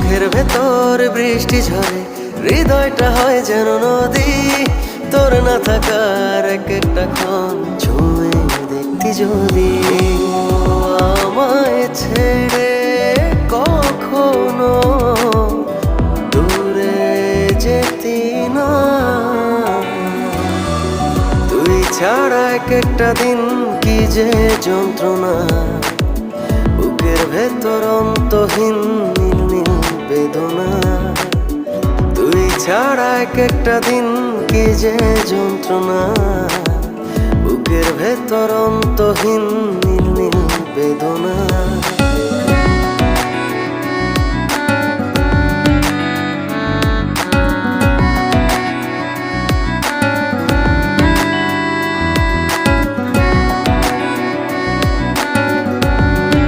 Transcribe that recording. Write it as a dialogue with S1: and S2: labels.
S1: বুকের ভেতর বৃষ্টি ঝরে, হৃদয়টা হয় যেন নদী। তোর না থাকার এক একটা ক্ষণ ছুঁয়ে দেখতি যদি। আমায় ছেড়ে কখনো দূরে যেতি না, তুই ছাড়া এক একটা দিন কি যে যন্ত্রণা। বুকের ভেতর অন্তহীন নীল নীল বেদনা, তুই ছাড়া এক একটা দিন কি যে যন্ত্রণা। বুকের ভেতর অন্তহীন নীল নীল বেদনা।